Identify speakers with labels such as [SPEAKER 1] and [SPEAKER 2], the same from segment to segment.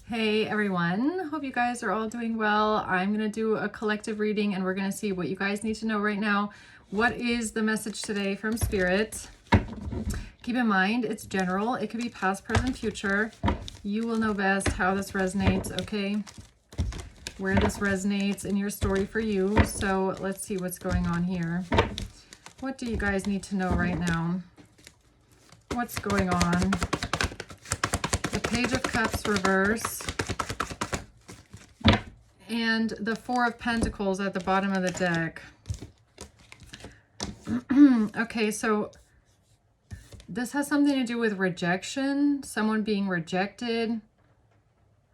[SPEAKER 1] Hey everyone, hope you guys are all doing well. I'm going to do a collective reading and we're going to see what you guys need to know right now. What is the message today from Spirit? Keep in mind, it's general. It could be past, present, future. You will know best how this resonates, okay? Where this resonates in your story for you. So let's see what's going on here. What do you guys need to know right now? What's going on? The Page of Cups reverse and the Four of Pentacles at the bottom of the deck. Okay, so this has something to do with rejection, someone being rejected,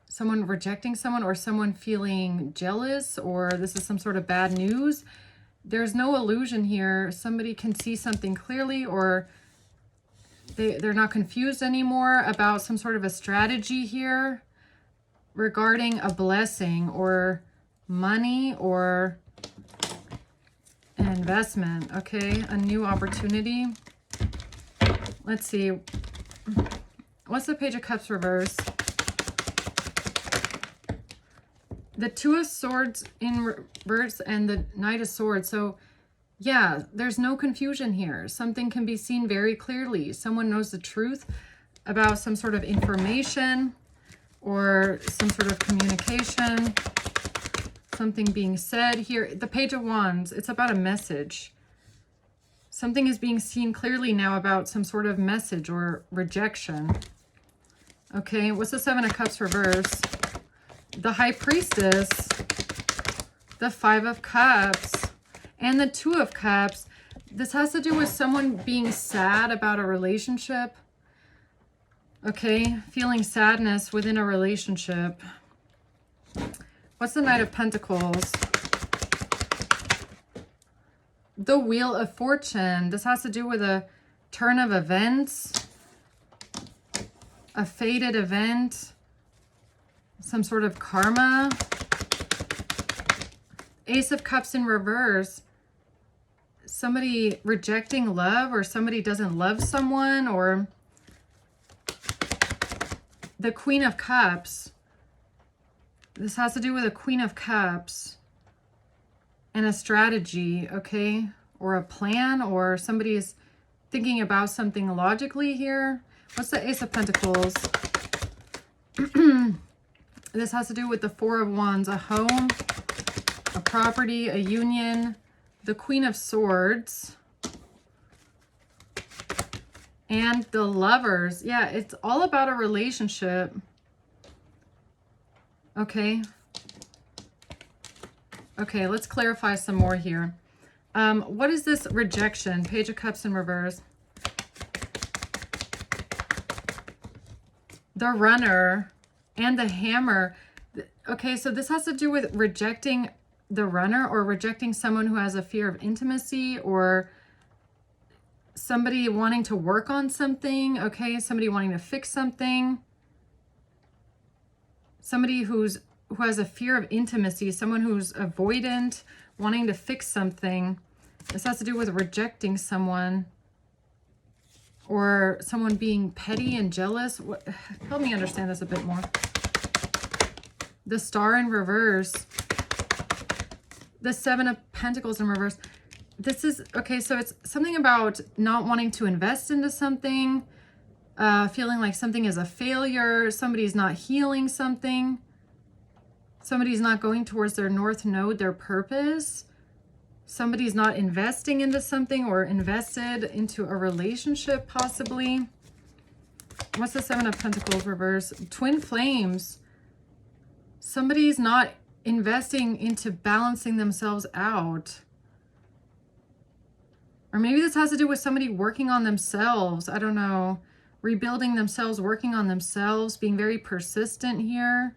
[SPEAKER 1] someone rejecting someone, or someone feeling jealous, or this is some sort of bad news. There's no illusion here. Somebody can see something clearly, or they're not confused anymore about some sort of a strategy here regarding a blessing or money or an investment, okay? A new opportunity. Let's see. What's the Page of Cups reverse? The Two of Swords in reverse and the Knight of Swords. So yeah, there's no confusion here. Something can be seen very clearly. Someone knows the truth about some sort of information or some sort of communication. Something being said here. The Page of Wands, it's about a message. Something is being seen clearly now about some sort of message or rejection. Okay, what's the Seven of Cups reverse? The High Priestess, the Five of Cups, and the Two of Cups. This has to do with someone being sad about a relationship. Okay, feeling sadness within a relationship. What's the Knight of Pentacles? The Wheel of Fortune. This has to do with a turn of events, a fated event, some sort of karma. Ace of Cups in reverse. Somebody rejecting love, or somebody doesn't love someone, or the Queen of Cups. This has to do with a Queen of Cups and a strategy, okay? Or a plan, or somebody is thinking about something logically here. What's the Ace of Pentacles? This has to do with the Four of Wands, a home, a property, a union, the Queen of Swords, and the Lovers. Yeah, it's all about a relationship. Okay. Okay, let's clarify some more here. What is this rejection? Page of Cups in reverse. The Runner and the Hammer. Okay, so this has to do with rejecting the Runner, or rejecting someone who has a fear of intimacy, or somebody wanting to work on something, okay? Somebody wanting to fix something. Somebody who has a fear of intimacy, someone who's avoidant, wanting to fix something. This has to do with rejecting someone, or someone being petty and jealous. Help me understand this a bit more. The Star in reverse. The Seven of Pentacles in reverse. This is, okay, so it's something about not wanting to invest into something, feeling like something is a failure, somebody's not healing something, somebody's not going towards their North Node, their purpose, somebody's not investing into something, or invested into a relationship possibly. What's the Seven of Pentacles reverse? Twin Flames. Somebody's not investing into balancing themselves out. Or maybe this has to do with somebody working on themselves. I don't know. Rebuilding themselves, working on themselves, being very persistent here.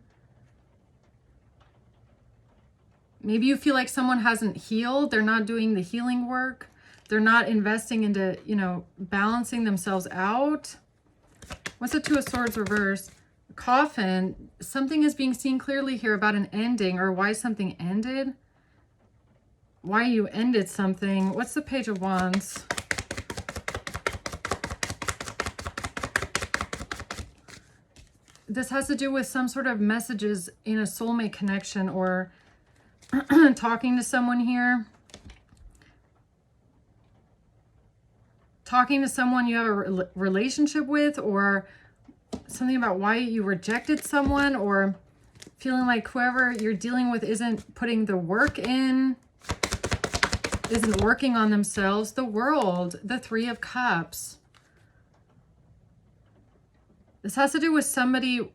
[SPEAKER 1] Maybe you feel like someone hasn't healed. They're not doing the healing work. They're not investing into, you know, balancing themselves out. What's the Two of Swords reverse? Coffin. Something is being seen clearly here about an ending, or why something ended. Why you ended something. What's the Page of Wands? this has to do with some sort of messages in a soulmate connection, or talking to someone here. Talking to someone you have a relationship with, or something about why you rejected someone, or feeling like whoever you're dealing with isn't putting the work in, isn't working on themselves. The World, the Three of Cups. This has to do with somebody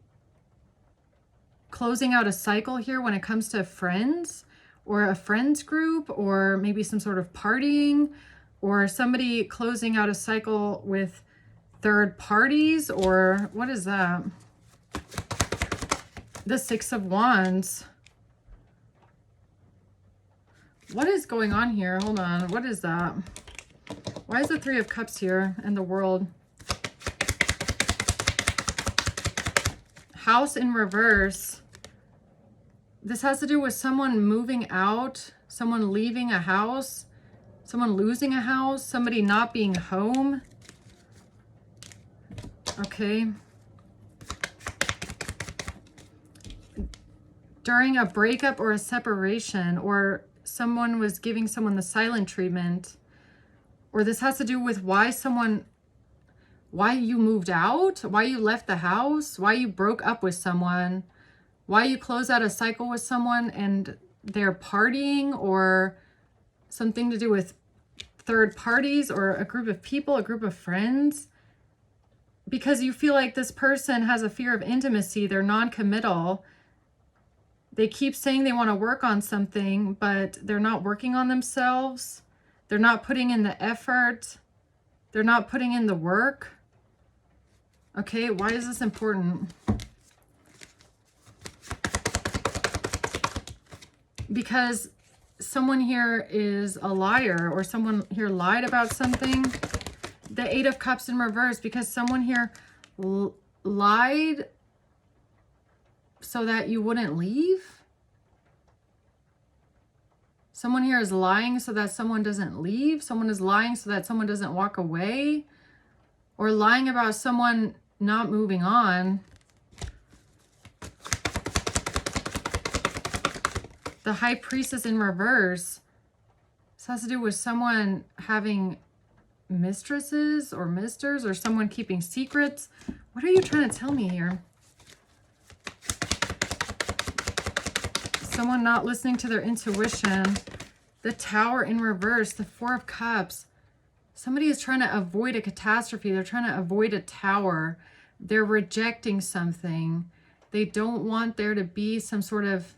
[SPEAKER 1] closing out a cycle here when it comes to friends, or a friends group, or maybe some sort of partying, or somebody closing out a cycle with third parties, or what is that? The Six of Wands. What is going on here? Hold on. What is that? Why is the Three of Cups here and the World? House in reverse. This has to do with someone moving out, someone leaving a house, someone losing a house, somebody not being home. Okay. During a breakup or a separation, or someone was giving someone the silent treatment, or this has to do with why you moved out, why you left the house, why you broke up with someone, why you close out a cycle with someone and they're partying, or something to do with third parties, or a group of people, a group of friends. Because you feel like this person has a fear of intimacy, they're non-committal. They keep saying they want to work on something, but they're not working on themselves. They're not putting in the effort. They're not putting in the work. Okay, why is this important? Because someone here is a liar, or someone here lied about something. The Eight of Cups in reverse, because someone here lied so that you wouldn't leave. Someone here is lying so that someone doesn't leave. Someone is lying so that someone doesn't walk away, or lying about someone not moving on. The High Priestess in reverse. This has to do with someone having mistresses or misters, or someone keeping secrets. What are you trying to tell me here? Someone not listening to their intuition. The Tower in reverse. The Four of Cups. Somebody is trying to avoid a catastrophe. They're trying to avoid a tower. They're rejecting something. They don't want there to be some sort of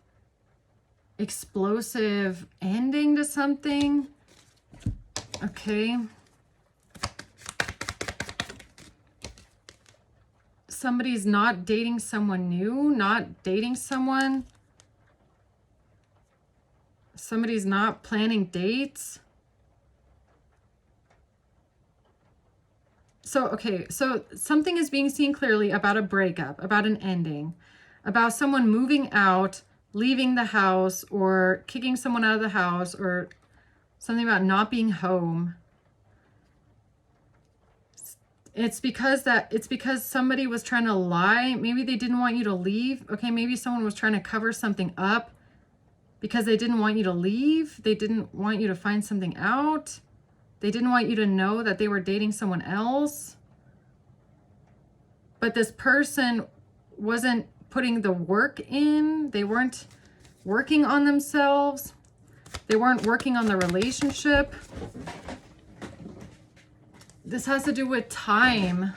[SPEAKER 1] explosive ending to something. Okay. Somebody's not dating someone new, not dating someone. Somebody's not planning dates. So, okay, so something is being seen clearly about a breakup, about an ending, about someone moving out, leaving the house, or kicking someone out of the house, or something about not being home. It's because somebody was trying to lie. Maybe they didn't want you to leave. Okay, maybe someone was trying to cover something up because they didn't want you to leave. They didn't want you to find something out. They didn't want you to know that they were dating someone else. But this person wasn't putting the work in. They weren't working on themselves. They weren't working on the relationship. This has to do with time.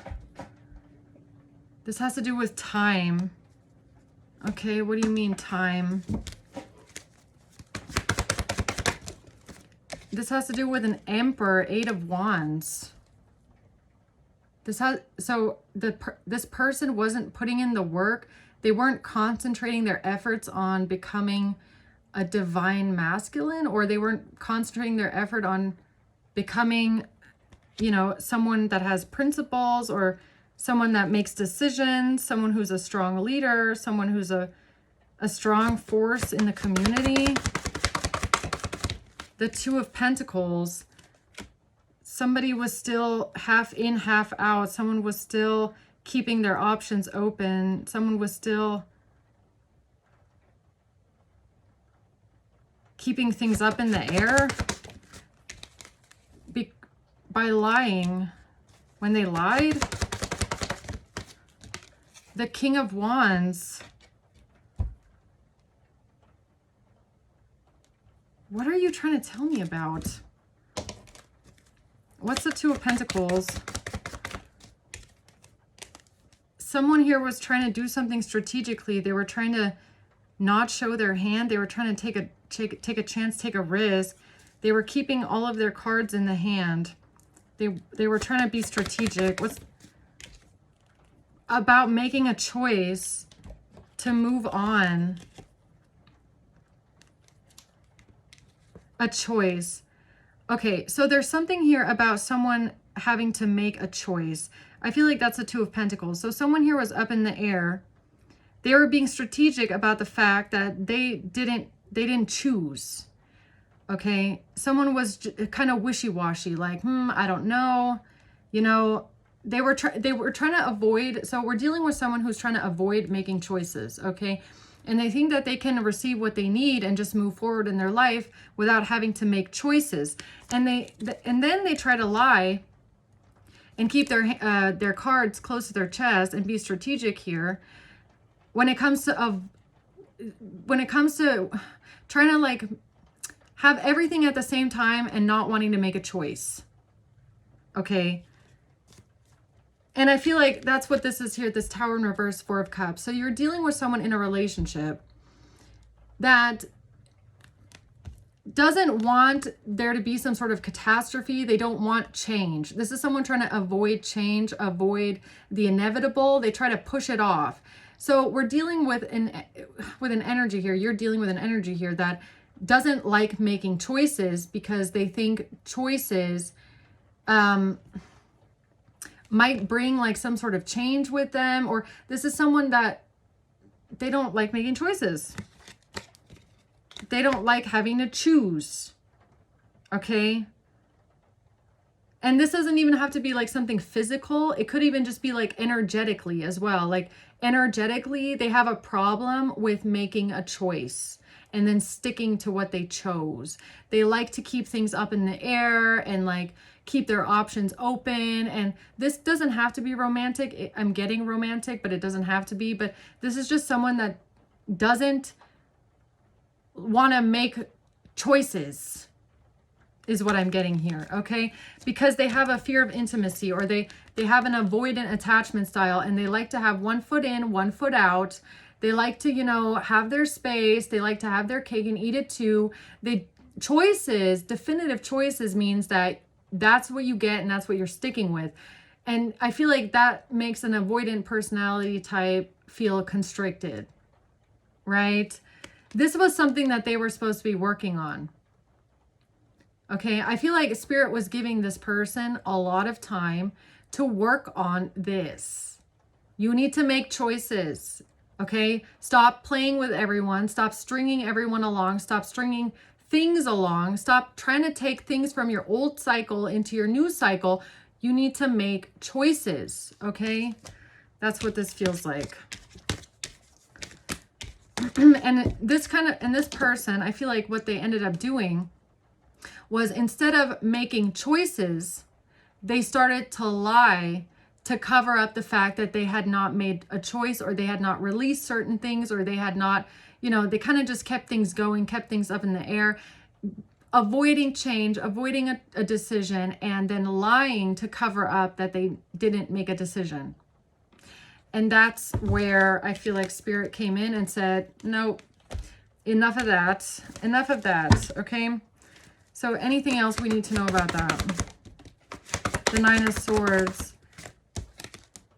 [SPEAKER 1] This has to do with time. Okay, what do you mean time? This has to do with an Emperor, Eight of Wands. This person wasn't putting in the work. They weren't concentrating their efforts on becoming a divine masculine, or they weren't concentrating their effort on becoming, you know, someone that has principles, or someone that makes decisions, someone who's a strong leader, someone who's a strong force in the community. The Two of Pentacles. Somebody was still half in, half out. Someone was still keeping their options open. Someone was still keeping things up in the air by lying. When they lied, the King of Wands. What are you trying to tell me about? What's the Two of Pentacles? Someone here was trying to do something strategically. They were trying to not show their hand. They were trying to take a chance, take a risk. They were keeping all of their cards in the hand. They were trying to be strategic. What's about making a choice to move on? A choice. Okay, so there's something here about someone having to make a choice. I feel like that's a Two of Pentacles. So someone here was up in the air. They were being strategic about the fact that they didn't choose. Okay, someone was kind of wishy-washy, like, I don't know. You know, they were trying to avoid. So we're dealing with someone who's trying to avoid making choices. Okay. And they think that they can receive what they need and just move forward in their life without having to make choices. And then they try to lie and keep their cards close to their chest and be strategic here. When it comes to trying to like have everything at the same time and not wanting to make a choice. Okay. And I feel like that's what this is here, this Tower in reverse, Four of Cups. So you're dealing with someone in a relationship that doesn't want there to be some sort of catastrophe. They don't want change. This is someone trying to avoid change, avoid the inevitable. They try to push it off. So we're dealing with an energy here. You're dealing with an energy here that doesn't like making choices because they think choices might bring like some sort of change with them, or this is someone that they don't like making choices. They don't like having to choose. Okay. And this doesn't even have to be like something physical. It could even just be like energetically as well. Like energetically, they have a problem with making a choice and then sticking to what they chose. They like to keep things up in the air and like keep their options open. And this doesn't have to be romantic. I'm getting romantic, but it doesn't have to be. But this is just someone that doesn't want to make choices, is what I'm getting here. Okay, because they have a fear of intimacy, or they have an avoidant attachment style, and they like to have one foot in, one foot out. They like to, you know, have their space. They like to have their cake and eat it too. Choices, definitive choices, means that that's what you get and that's what you're sticking with. And I feel like that makes an avoidant personality type feel constricted, right? This was something that they were supposed to be working on. Okay, I feel like Spirit was giving this person a lot of time to work on this. You need to make choices, okay? Stop playing with everyone. Stop stringing everyone along. Stop stringing things along. Stop trying to take things from your old cycle into your new cycle. You need to make choices, okay? That's what this feels like. And this person, I feel like what they ended up doing was, instead of making choices, they started to lie to cover up the fact that they had not made a choice, or they had not released certain things, or they had not, you know, they kind of just kept things going, kept things up in the air, avoiding change, avoiding a decision, and then lying to cover up that they didn't make a decision. And that's where I feel like Spirit came in and said, nope, enough of that. Enough of that, okay? So anything else we need to know about that? The Nine of Swords.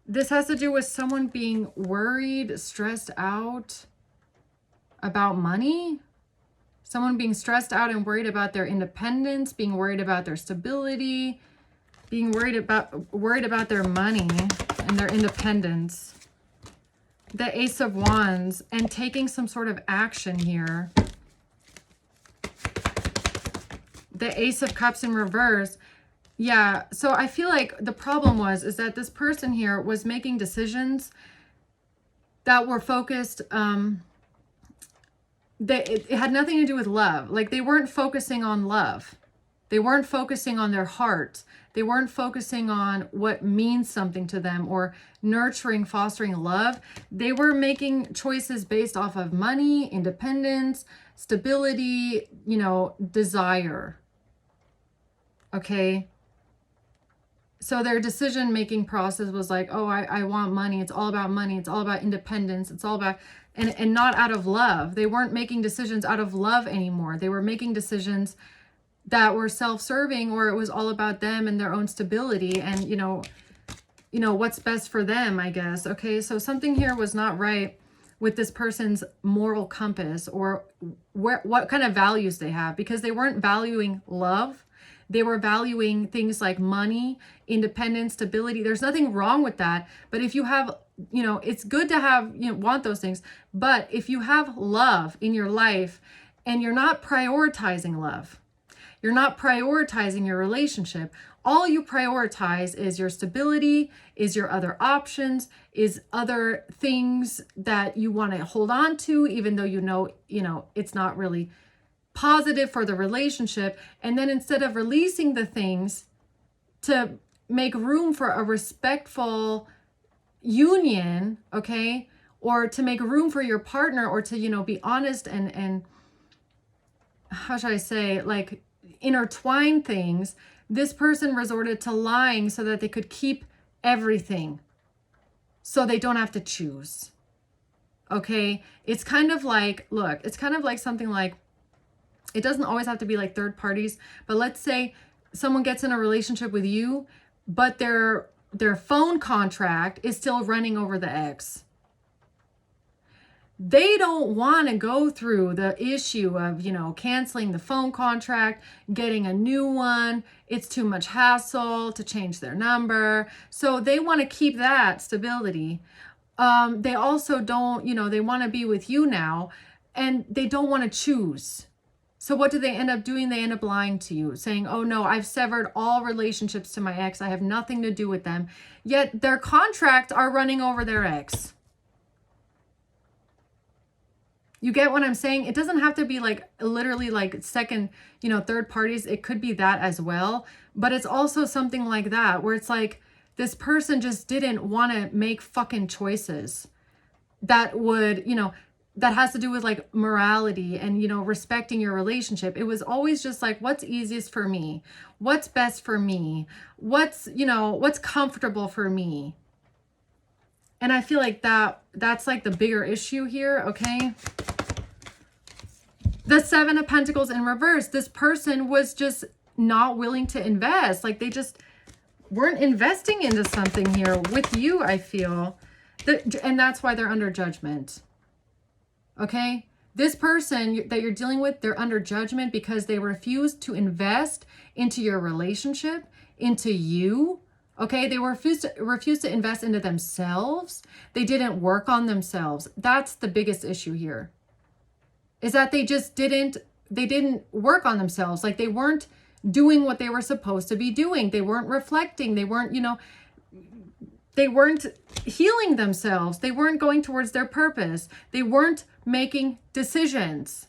[SPEAKER 1] This has to do with someone being worried, stressed out about money. Someone being stressed out and worried about their independence, being worried about their stability, being worried about their money and their independence. The Ace of Wands, and taking some sort of action here. The Ace of Cups in reverse. Yeah, so I feel like the problem is that this person here was making decisions that were focused, it had nothing to do with love. Like, they weren't focusing on love. They weren't focusing on their heart. They weren't focusing on what means something to them or nurturing, fostering love. They were making choices based off of money, independence, stability, you know, desire. Okay? So their decision-making process was like, oh, I want money. It's all about money. It's all about independence. It's all about, and not out of love. They weren't making decisions out of love anymore. They were making decisions that were self-serving, or it was all about them and their own stability and, you know, what's best for them, I guess. Okay, so something here was not right with this person's moral compass, or what kind of values they have, because they weren't valuing love. They were valuing things like money, independence, stability. There's nothing wrong with that. But if you have, you know, it's good to have, you know, want those things. But if you have love in your life and you're not prioritizing love, you're not prioritizing your relationship, all you prioritize is your stability, is your other options, is other things that you want to hold on to, even though you know, it's not really positive for the relationship. And then instead of releasing the things to make room for a respectful union, okay, or to make room for your partner, or to, you know, be honest and how should I say, like, intertwine things, this person resorted to lying so that they could keep everything, so they don't have to choose. Okay, it's kind of like, look, it's kind of like something like, it doesn't always have to be like third parties, but let's say someone gets in a relationship with you, but their phone contract is still running over the ex. They don't want to go through the issue of, you know, canceling the phone contract, getting a new one. It's too much hassle to change their number. So they want to keep that stability. They also don't, you know, they want to be with you now, and they don't want to choose. So what do they end up doing? They end up lying to you, saying, oh no, I've severed all relationships to my ex. I have nothing to do with them. Yet their contracts are running over their ex. You get what I'm saying? It doesn't have to be like literally like second, you know, third parties. It could be that as well. But it's also something like that, where it's like this person just didn't want to make fucking choices that would, you know, that has to do with like morality and, you know, respecting your relationship. It was always just like, what's easiest for me? What's best for me? What's, you know, what's comfortable for me? And I feel like that's like the bigger issue here, okay? The Seven of Pentacles in reverse. This person was just not willing to invest. Like, they just weren't investing into something here with you, I feel. And that's why they're under judgment. Okay? This person that you're dealing with, they're under judgment because they refused to invest into your relationship, into you. Okay, they refused to invest into themselves. They didn't work on themselves. That's the biggest issue here. Is that they just didn't work on themselves. Like, they weren't doing what they were supposed to be doing. They weren't reflecting. They weren't, you know, they weren't healing themselves. They weren't going towards their purpose. They weren't making decisions.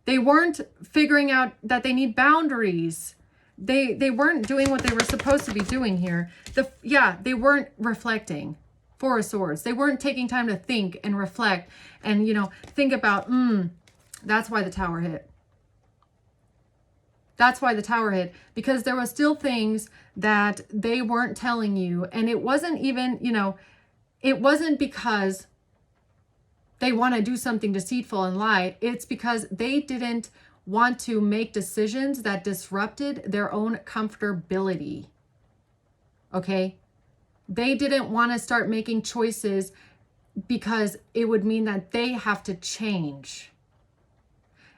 [SPEAKER 1] They weren't figuring out that they need boundaries. They weren't doing what they were supposed to be doing here. They weren't reflecting. Four of Swords. They weren't taking time to think and reflect and, you know, think about, that's why the Tower hit. That's why the Tower hit, because there was still things that they weren't telling you. And it wasn't even, you know, it wasn't because they want to do something deceitful and lie. It's because they didn't want to make decisions that disrupted their own comfortability. Okay? They didn't want to start making choices because it would mean that they have to change.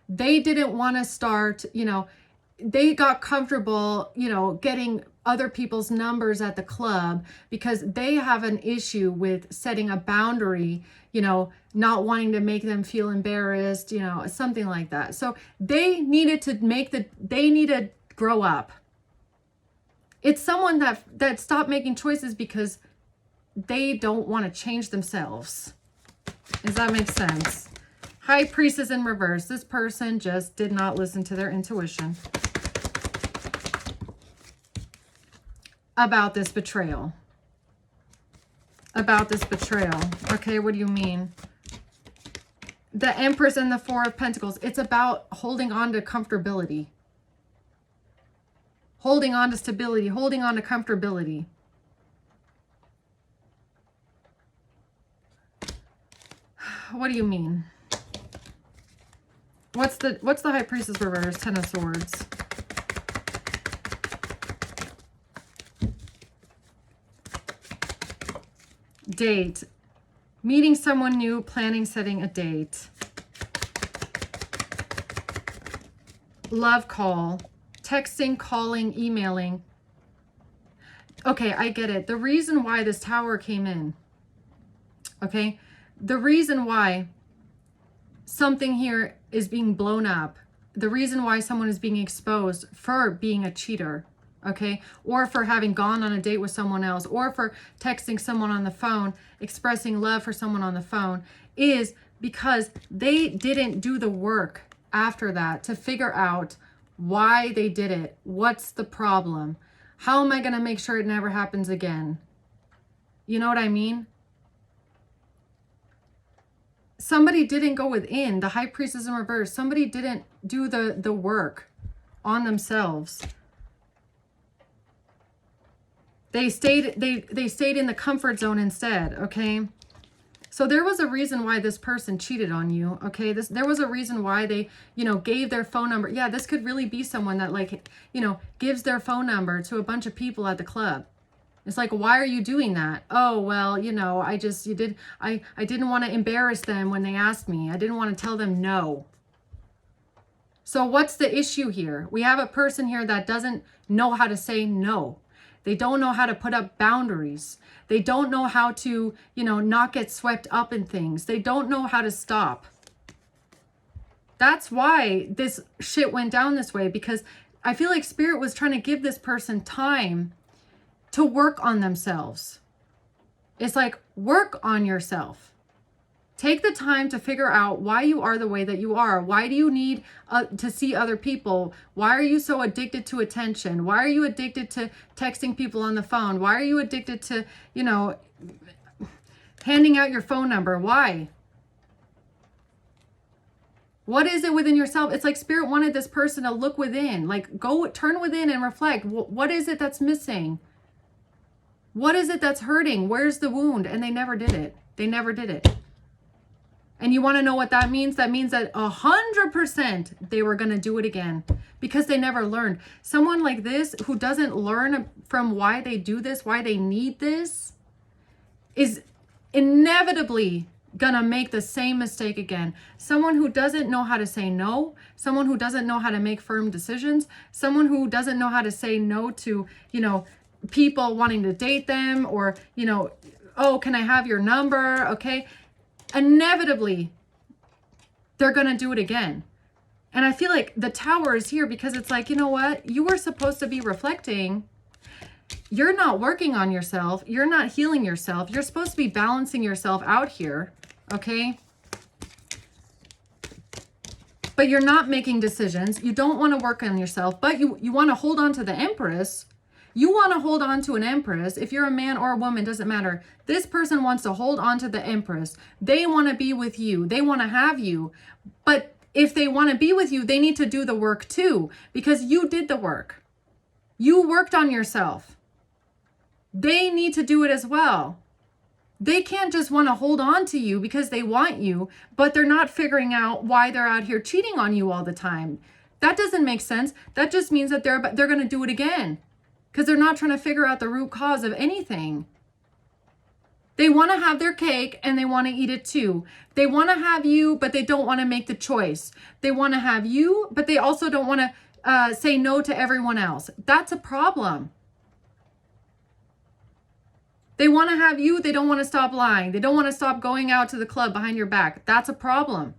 [SPEAKER 1] They didn't want to start, you know, they got comfortable, you know, getting other people's numbers at the club because they have an issue with setting a boundary, you know, not wanting to make them feel embarrassed, you know, something like that. So they needed to grow up. It's someone that stopped making choices because they don't want to change themselves. Does that make sense? High Priestess in reverse. This person just did not listen to their intuition about this betrayal. About this betrayal. Okay, what do you mean? The Empress and the Four of Pentacles. It's about holding on to comfortability. Holding on to stability. Holding on to comfortability. What do you mean? What's the High Priestess reverse? Ten of Swords. Date. Meeting someone new, planning, setting a date. Love call. Texting, calling, emailing. Okay, I get it. The reason why this Tower came in, okay, the reason why something here is being blown up, the reason why someone is being exposed for being a cheater, okay, or for having gone on a date with someone else, or for texting someone on the phone, expressing love for someone on the phone, is because they didn't do the work after that to figure out why they did it. What's the problem? How am I going to make sure it never happens again? You know what I mean? Somebody didn't go within. The High Priestess in reverse. Somebody didn't do the work on themselves. They stayed in the comfort zone instead, okay? So there was a reason why this person cheated on you, okay? There was a reason why they, gave their phone number. Yeah, this could really be someone that gives their phone number to a bunch of people at the club. It's like, why are you doing that? Oh, well, I didn't want to embarrass them when they asked me. I didn't want to tell them no. So what's the issue here? We have a person here that doesn't know how to say no. They don't know how to put up boundaries. They don't know how to, not get swept up in things. They don't know how to stop. That's why this shit went down this way, because I feel like Spirit was trying to give this person time to work on themselves. It's like, work on yourself. Take the time to figure out why you are the way that you are. Why do you need to see other people? Why are you so addicted to attention? Why are you addicted to texting people on the phone? Why are you addicted to, handing out your phone number? Why? What is it within yourself? It's like Spirit wanted this person to look within, like go turn within and reflect. What is it that's missing? What is it that's hurting? Where's the wound? And they never did it. They never did it. And you want to know what that means? That means that 100% they were going to do it again because they never learned. Someone like this who doesn't learn from why they do this, why they need this, is inevitably going to make the same mistake again. Someone who doesn't know how to say no, someone who doesn't know how to make firm decisions, someone who doesn't know how to say no to, people wanting to date them, or, oh, can I have your number? Okay. Inevitably, they're going to do it again. And I feel like the Tower is here because it's like, you know what? You were supposed to be reflecting. You're not working on yourself. You're not healing yourself. You're supposed to be balancing yourself out here. Okay. But you're not making decisions. You don't want to work on yourself, but you want to hold on to the Empress. You want to hold on to an Empress. If you're a man or a woman, doesn't matter. This person wants to hold on to the Empress. They want to be with you. They want to have you. But if they want to be with you, they need to do the work too, because you did the work. You worked on yourself. They need to do it as well. They can't just want to hold on to you because they want you, but they're not figuring out why they're out here cheating on you all the time. That doesn't make sense. That just means that they're going to do it again. Because they're not trying to figure out the root cause of anything. They want to have their cake and they want to eat it too. They want to have you, but they don't want to make the choice. They want to have you, but they also don't want to say no to everyone else. That's a problem. They want to have you. They don't want to stop lying. They don't want to stop going out to the club behind your back. That's a problem.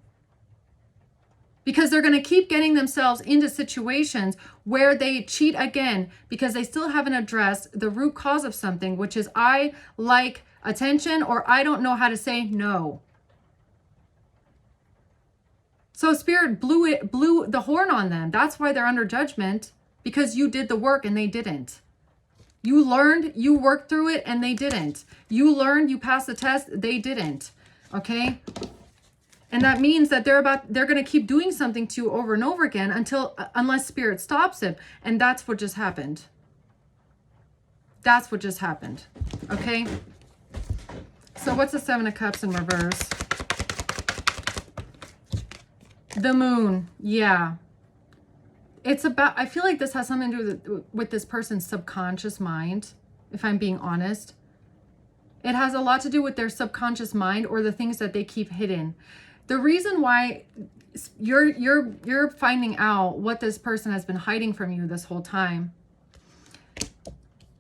[SPEAKER 1] because they're going to keep getting themselves into situations where they cheat again because they still haven't addressed the root cause of something, which is I like attention, or I don't know how to say no. So Spirit blew the horn on them. That's why they're under judgment, because you did the work and they didn't. You learned, you worked through it, and they didn't. You learned, you passed the test, they didn't. Okay? And that means that they're going to keep doing something to you over and over again unless Spirit stops it. And that's what just happened. That's what just happened. Okay? So what's the Seven of Cups in reverse? The Moon. Yeah. It's about, I feel like this has something to do with this person's subconscious mind, if I'm being honest. It has a lot to do with their subconscious mind or the things that they keep hidden. The reason why you're finding out what this person has been hiding from you this whole time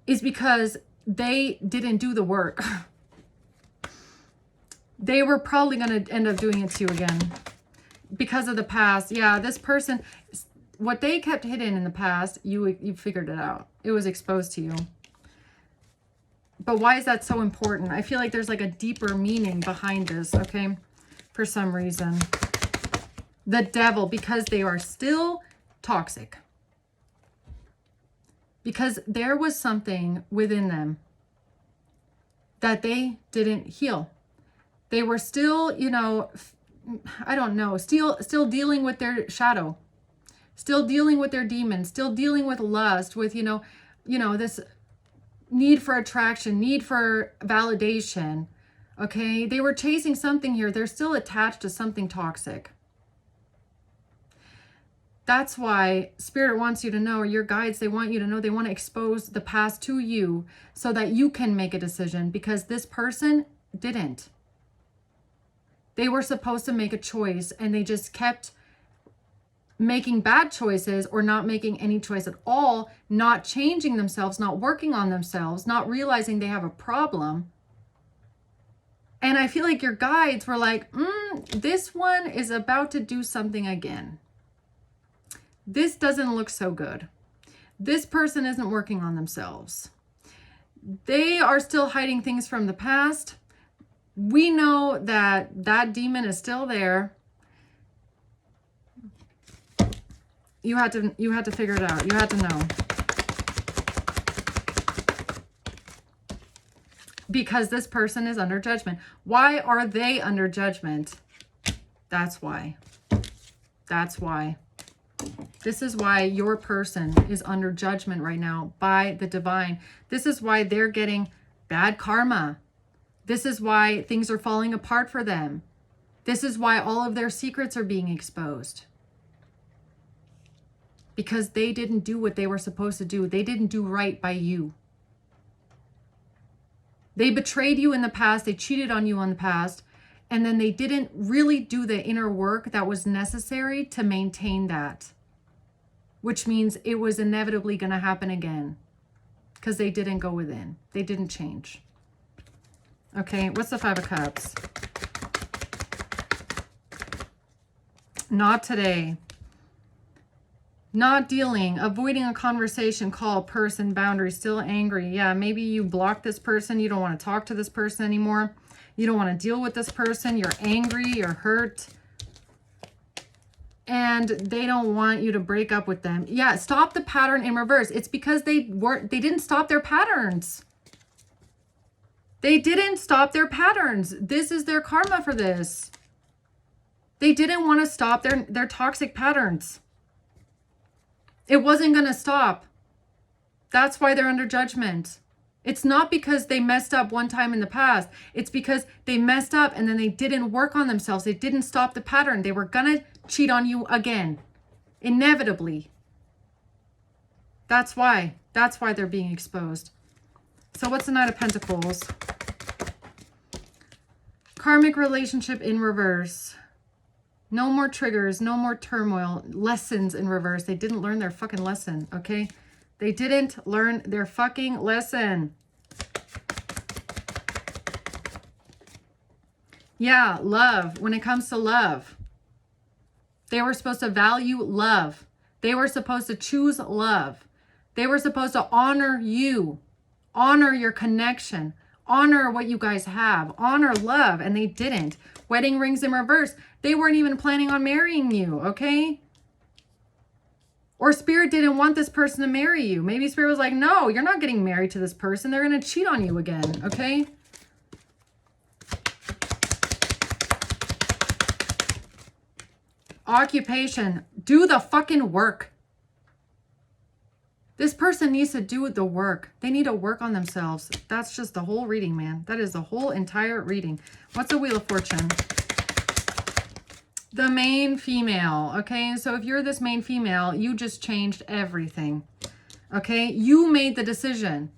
[SPEAKER 1] is because they didn't do the work. They were probably going to end up doing it to you again because of the past. Yeah, this person, what they kept hidden in the past, you figured it out. It was exposed to you. But why is that so important? I feel like there's like a deeper meaning behind this, okay? For some reason. The Devil, because they are still toxic. Because there was something within them that they didn't heal. They were still, you know, I don't know, still dealing with their shadow. Still dealing with their demons, still dealing with lust, with, you know, this need for attraction, need for validation. Okay, they were chasing something here. They're still attached to something toxic. That's why Spirit wants you to know, or your guides, they want you to know, they want to expose the past to you so that you can make a decision, because this person didn't. They were supposed to make a choice and they just kept making bad choices or not making any choice at all, not changing themselves, not working on themselves, not realizing they have a problem. And I feel like your guides were like, this one is about to do something again. This doesn't look so good. This person isn't working on themselves. They are still hiding things from the past. We know that that demon is still there. You had to figure it out. You had to know. Because this person is under judgment. Why are they under judgment? That's why. That's why. This is why your person is under judgment right now by the divine. This is why they're getting bad karma. This is why things are falling apart for them. This is why all of their secrets are being exposed. Because they didn't do what they were supposed to do. They didn't do right by you. They betrayed you in the past. They cheated on you in the past. And then they didn't really do the inner work that was necessary to maintain that. Which means it was inevitably going to happen again. Because they didn't go within. They didn't change. Okay, what's the Five of Cups? Not today. Not dealing, avoiding a conversation, call, person, boundary, still angry. Yeah, maybe you block this person. You don't want to talk to this person anymore. You don't want to deal with this person. You're angry, you're hurt. And they don't want you to break up with them. Yeah, stop the pattern in reverse. It's because they didn't stop their patterns. They didn't stop their patterns. This is their karma for this. They didn't want to stop their toxic patterns. It wasn't going to stop. That's why they're under judgment. It's not because they messed up one time in the past. It's because they messed up and then they didn't work on themselves. They didn't stop the pattern. They were going to cheat on you again. Inevitably. That's why. That's why they're being exposed. So what's the Knight of Pentacles? Karmic relationship in reverse. No more triggers, no more turmoil, lessons in reverse. They didn't learn their fucking lesson, okay? They didn't learn their fucking lesson. Yeah, love. When it comes to love, They were supposed to value love. They were supposed to choose love. They were supposed to honor you, honor your connection, honor what you guys have, honor love, and they didn't. Wedding rings in reverse. They weren't even planning on marrying you, okay? Or Spirit didn't want this person to marry you. Maybe Spirit was like, no, you're not getting married to this person. They're going to cheat on you again, okay? Occupation. Do the fucking work. This person needs to do the work. They need to work on themselves. That's just the whole reading, man. That is the whole entire reading. What's the Wheel of Fortune? The main female, okay? So if you're this main female, you just changed everything, okay? You made the decision.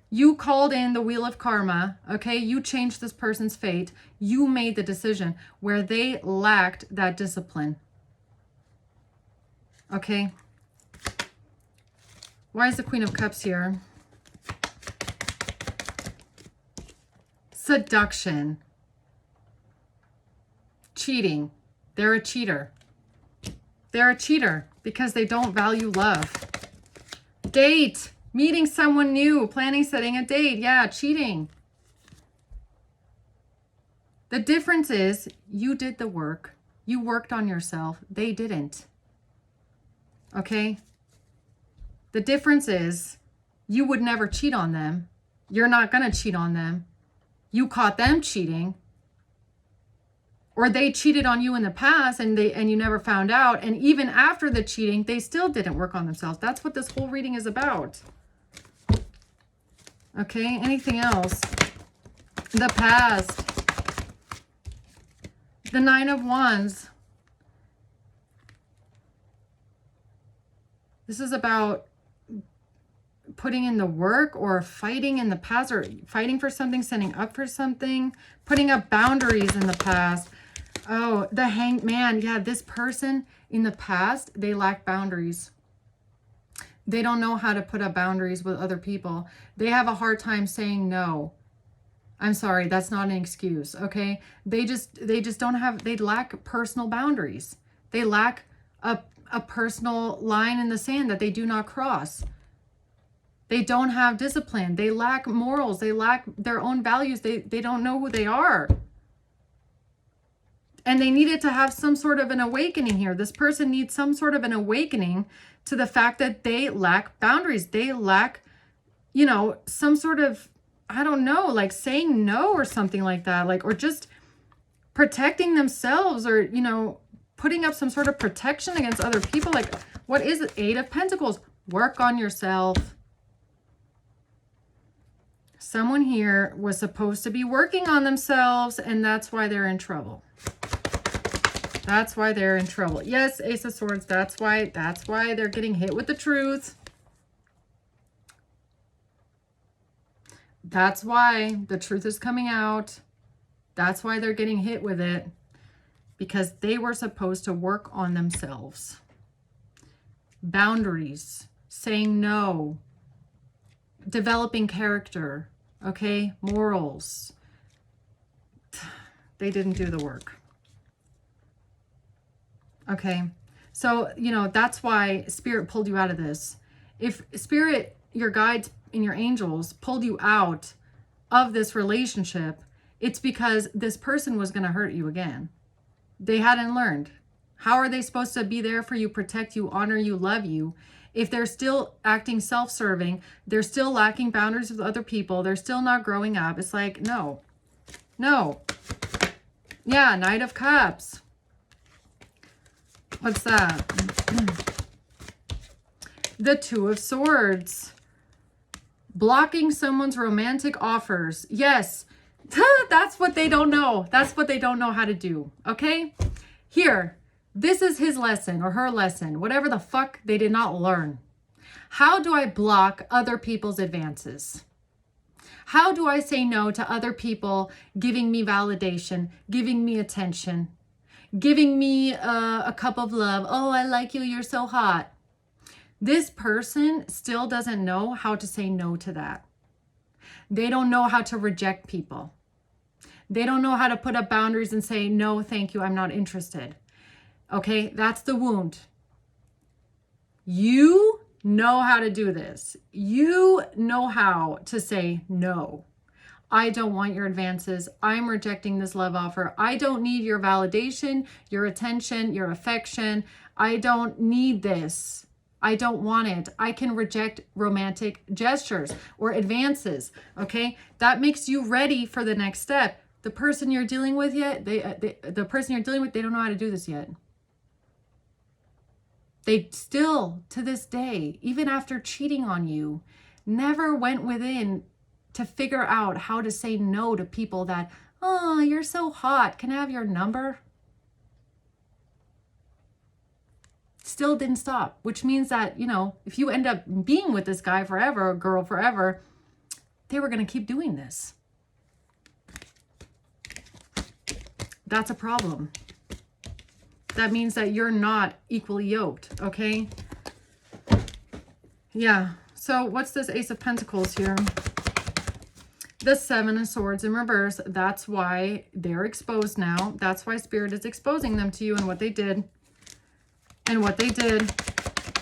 [SPEAKER 1] You called in the Wheel of Karma, okay? You changed this person's fate. You made the decision where they lacked that discipline, okay? Why is the Queen of Cups here? Seduction. Cheating. They're a cheater. They're a cheater because they don't value love. Date. Meeting someone new. Planning, setting a date. Yeah, cheating. The difference is you did the work. You worked on yourself. They didn't. Okay? The difference is you would never cheat on them. You're not going to cheat on them. You caught them cheating. Or they cheated on you in the past and you never found out. And even after the cheating, they still didn't work on themselves. That's what this whole reading is about. Okay, anything else? The past. The Nine of Wands. This is about putting in the work or fighting in the past, or fighting for something, standing up for something, putting up boundaries in the past. Oh, the Hanged Man. Yeah, this person in the past, they lack boundaries. They don't know how to put up boundaries with other people. They have a hard time saying no. I'm sorry, that's not an excuse, okay? They just don't have, they lack personal boundaries. They lack a personal line in the sand that they do not cross. They don't have discipline. They lack morals. They lack their own values. They don't know who they are. And they needed to have some sort of an awakening here. This person needs some sort of an awakening to the fact that they lack boundaries. They lack, you know, some sort of, I don't know, like saying no or something like that. Like, or just protecting themselves, or, you know, putting up some sort of protection against other people. Like, what is it? Eight of Pentacles. Work on yourself. Someone here was supposed to be working on themselves, and that's why they're in trouble. That's why they're in trouble. Yes, Ace of Swords. That's why they're getting hit with the truth. That's why the truth is coming out. That's why they're getting hit with it. Because they were supposed to work on themselves. Boundaries. Saying no. Developing character. Okay? Morals. They didn't do the work. Okay, so, you know, that's why Spirit pulled you out of this. If Spirit, your guides and your angels pulled you out of this relationship, it's because this person was going to hurt you again. They hadn't learned. How are they supposed to be there for you, protect you, honor you, love you, if they're still acting self-serving, they're still lacking boundaries with other people, they're still not growing up? It's like, no. No. Yeah, Knight of Cups. What's that? The Two of Swords. Blocking someone's romantic offers. Yes, that's what they don't know. That's what they don't know how to do, okay? Here, this is his lesson or her lesson, whatever the fuck they did not learn. How do I block other people's advances? How do I say no to other people giving me validation, giving me attention, giving me a cup of love? Oh, I like you. You're so hot. This person still doesn't know how to say no to that. They don't know how to reject people. They don't know how to put up boundaries and say, no, thank you, I'm not interested. Okay, that's the wound. You know how to do this. You know how to say no. I don't want your advances. I'm rejecting this love offer. I don't need your validation, your attention, your affection. I don't need this. I don't want it. I can reject romantic gestures or advances. Okay, that makes you ready for the next step. The person you're dealing with yet, the person you're dealing with, they don't know how to do this yet. They still, to this day, even after cheating on you, never went within to figure out how to say no to people that, oh, you're so hot. Can I have your number? Still didn't stop, which means that, you know, if you end up being with this guy forever, or girl forever, they were going to keep doing this. That's a problem. That means that you're not equally yoked, okay? Yeah. So what's this Ace of Pentacles here? The Seven of Swords in reverse. That's why they're exposed now. That's why Spirit is exposing them to you and what they did. And what they did.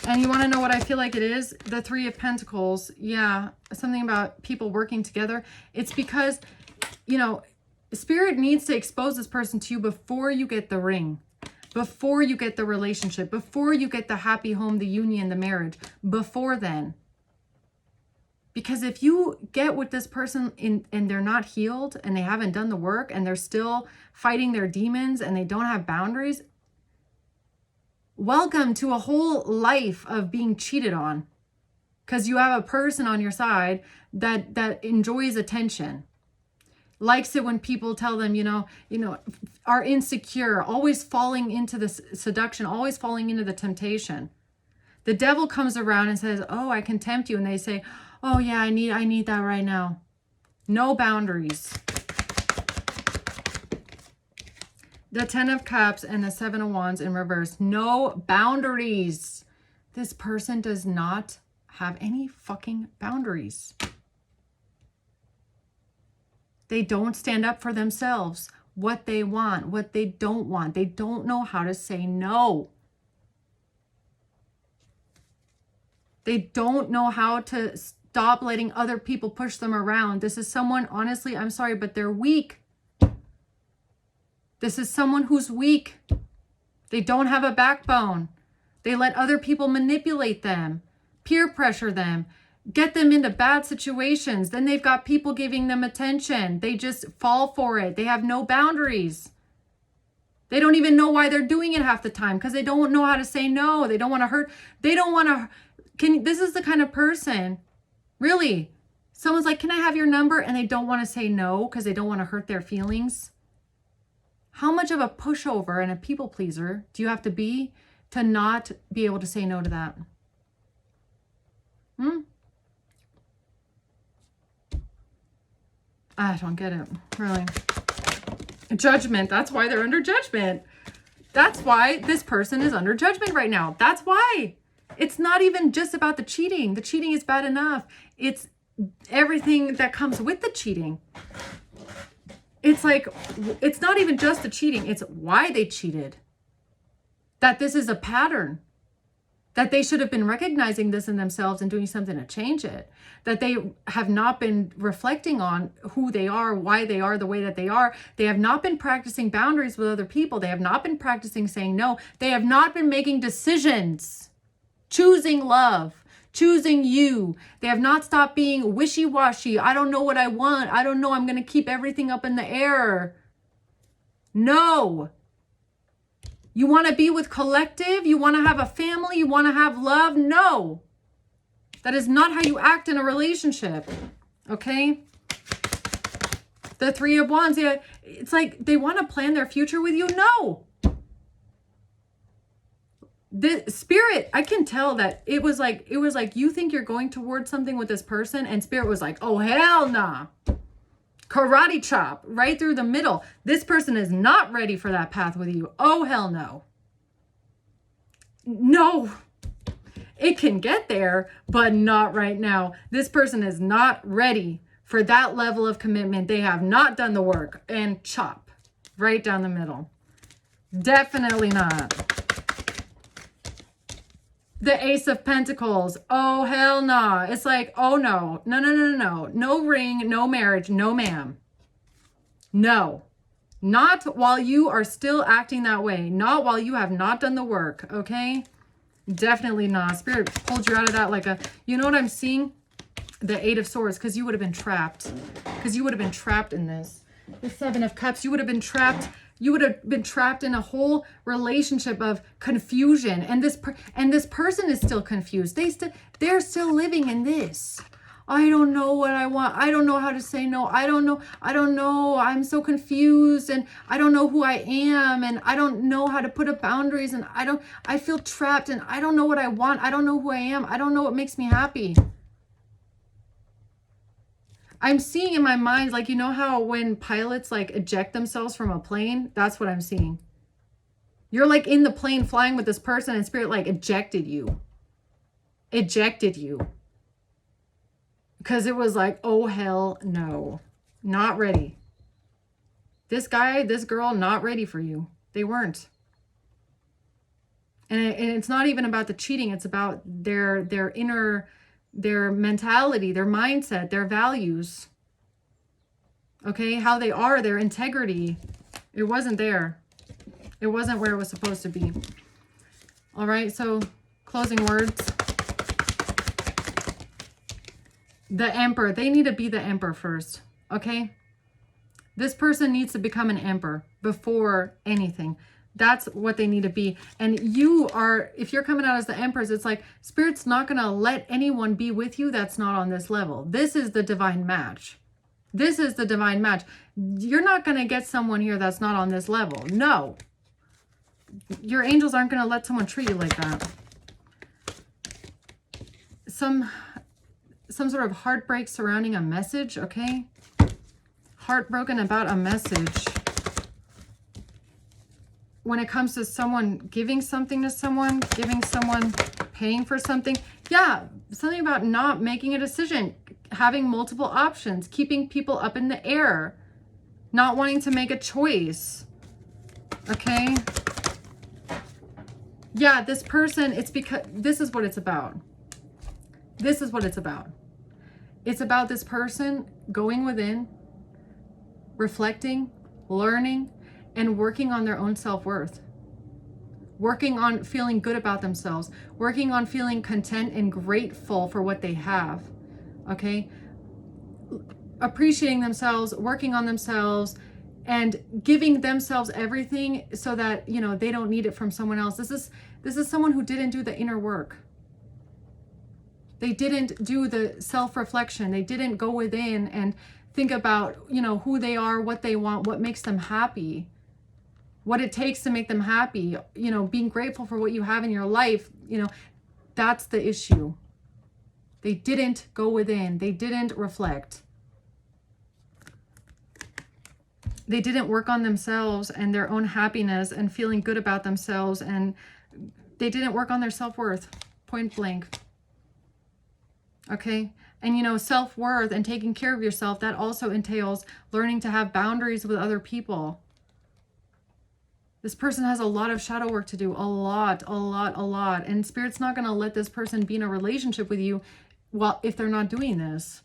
[SPEAKER 1] And you want to know what I feel like it is? The Three of Pentacles. Yeah. Something about people working together. It's because, you know, Spirit needs to expose this person to you before you get the ring. Before you get the relationship, before you get the happy home, the union, the marriage, before then. Because if you get with this person and they're not healed and they haven't done the work and they're still fighting their demons and they don't have boundaries, welcome to a whole life of being cheated on. Because you have a person on your side that enjoys attention. Likes it when people tell them, you know, are insecure, always falling into the seduction, always falling into the temptation. The devil comes around and says, oh, I can tempt you. And they say, oh yeah, I need that right now. No boundaries. The Ten of Cups and the Seven of Wands in reverse. No boundaries. This person does not have any fucking boundaries. They don't stand up for themselves, what they want, what they don't want. They don't know how to say no. They don't know how to stop letting other people push them around. This is someone, honestly, I'm sorry, but they're weak. This is someone who's weak. They don't have a backbone. They let other people manipulate them, peer pressure them, get them into bad situations. Then they've got people giving them attention. They just fall for it. They have no boundaries. They don't even know why they're doing it half the time because they don't know how to say no. They don't want to hurt. They don't want to. This is the kind of person, really, someone's like, can I have your number? And they don't want to say no because they don't want to hurt their feelings. How much of a pushover and a people pleaser do you have to be to not be able to say no to that? I don't get it, really. Judgment. That's why they're under judgment. That's why this person is under judgment right now. That's why. It's not even just about the cheating. The cheating is bad enough. It's everything that comes with the cheating. It's like, it's not even just the cheating. It's why they cheated. That this is a pattern. That they should have been recognizing this in themselves and doing something to change it. That they have not been reflecting on who they are, why they are the way that they are. They have not been practicing boundaries with other people. They have not been practicing saying no. They have not been making decisions, choosing love, choosing you. They have not stopped being wishy-washy. I don't know what I want. I don't know. I'm going to keep everything up in the air. No. You want to be with collective? You want to have a family? You want to have love? No. That is not how you act in a relationship. Okay? The Three of Wands, yeah, it's like they want to plan their future with you. No. The Spirit, I can tell that it was like you think you're going towards something with this person, and Spirit was like, oh, hell nah. Karate chop right through the middle. This person is not ready for that path with you. Oh, hell no. No. It can get there, but not right now. This person is not ready for that level of commitment. They have not done the work. And chop right down the middle. Definitely not. The Ace of Pentacles. Oh, hell nah. It's like, oh no. No, no, no, no, no. No ring, no marriage, no ma'am. No. Not while you are still acting that way. Not while you have not done the work, okay? Definitely not. Spirit pulled you out of that like a, you know what I'm seeing? The Eight of Swords, because you would have been trapped. Because you would have been trapped in this. The Seven of Cups, you would have been trapped. You would have been trapped in a whole relationship of confusion. And this person is still confused. They're still living in this. I don't know what I want. I don't know how to say no. I don't know. I'm so confused and I don't know who I am and I don't know how to put up boundaries and I feel trapped and I don't know what I want. I don't know who I am. I don't know what makes me happy. I'm seeing in my mind, like, you know how when pilots like eject themselves from a plane? That's what I'm seeing. You're like in the plane flying with this person and spirit like ejected you. Ejected you. Because it was like, oh, hell no. Not ready. This guy, this girl, not ready for you. They weren't. And it's not even about the cheating. It's about their inner, their mentality, their mindset, their values. Okay? How they are, their integrity. It wasn't there. It wasn't where it was supposed to be. All right, so closing words. The Emperor. They need to be the Emperor first. Okay? This person needs to become an Emperor before anything. That's what they need to be. And you are, if you're coming out as the Empress, it's like Spirit's not going to let anyone be with you that's not on this level. This is the divine match. This is the divine match. You're not going to get someone here that's not on this level. No. Your angels aren't going to let someone treat you like that. Some sort of heartbreak surrounding a message, okay? Heartbroken about a message. When it comes to someone giving something to someone, paying for something. Yeah, something about not making a decision, having multiple options, keeping people up in the air, not wanting to make a choice, okay? Yeah, this person, it's because, this is what it's about. This is what it's about. It's about this person going within, reflecting, learning, and working on their own self-worth. Working on feeling good about themselves. Working on feeling content and grateful for what they have. Okay? Appreciating themselves, working on themselves, and giving themselves everything so that, you know, they don't need it from someone else. This is someone who didn't do the inner work. They didn't do the self-reflection. They didn't go within and think about, you know, who they are, what they want, what makes them happy, what it takes to make them happy, you know, being grateful for what you have in your life. You know, that's the issue. They didn't go within. They didn't reflect. They didn't work on themselves and their own happiness and feeling good about themselves. And they didn't work on their self-worth, point blank. Okay? And, you know, self-worth and taking care of yourself, that also entails learning to have boundaries with other people. This person has a lot of shadow work to do. A lot. And Spirit's not going to let this person be in a relationship with you if they're not doing this.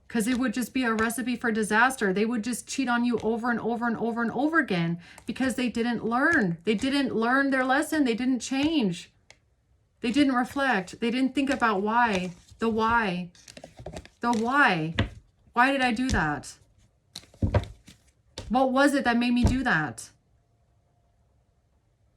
[SPEAKER 1] Because it would just be a recipe for disaster. They would just cheat on you over and over and over and over again because they didn't learn. They didn't learn their lesson. They didn't change. They didn't reflect. They didn't think about why. The why. The why. Why did I do that? What was it that made me do that?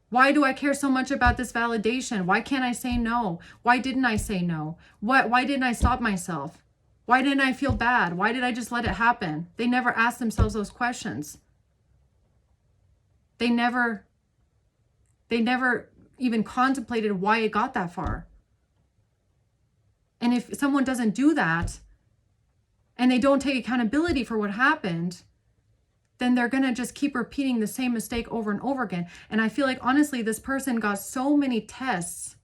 [SPEAKER 1] Why do I care so much about this validation? Why can't I say no? Why didn't I say no? Why didn't I stop myself? Why didn't I feel bad? Why did I just let it happen? They never asked themselves those questions. They never even contemplated why it got that far. And if someone doesn't do that and they don't take accountability for what happened, then they're going to just keep repeating the same mistake over and over again. And I feel like, honestly, this person got so many tests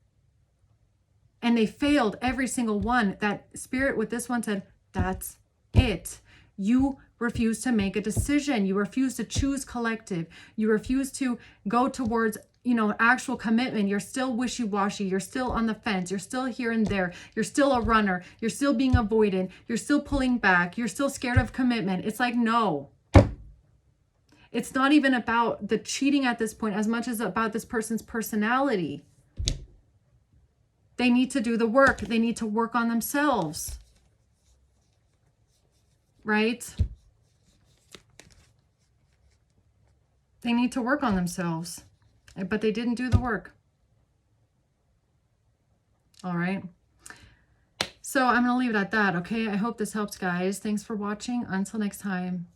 [SPEAKER 1] and they failed every single one that Spirit with this one said, that's it. You refuse to make a decision. You refuse to choose collective. You refuse to go towards, you know, actual commitment. You're still wishy-washy. You're still on the fence. You're still here and there. You're still a runner. You're still being avoidant. You're still pulling back. You're still scared of commitment. It's like, no. It's not even about the cheating at this point as much as about this person's personality. They need to do the work. They need to work on themselves. Right? They need to work on themselves. But they didn't do the work. All right. So I'm going to leave it at that, okay? I hope this helps, guys. Thanks for watching. Until next time.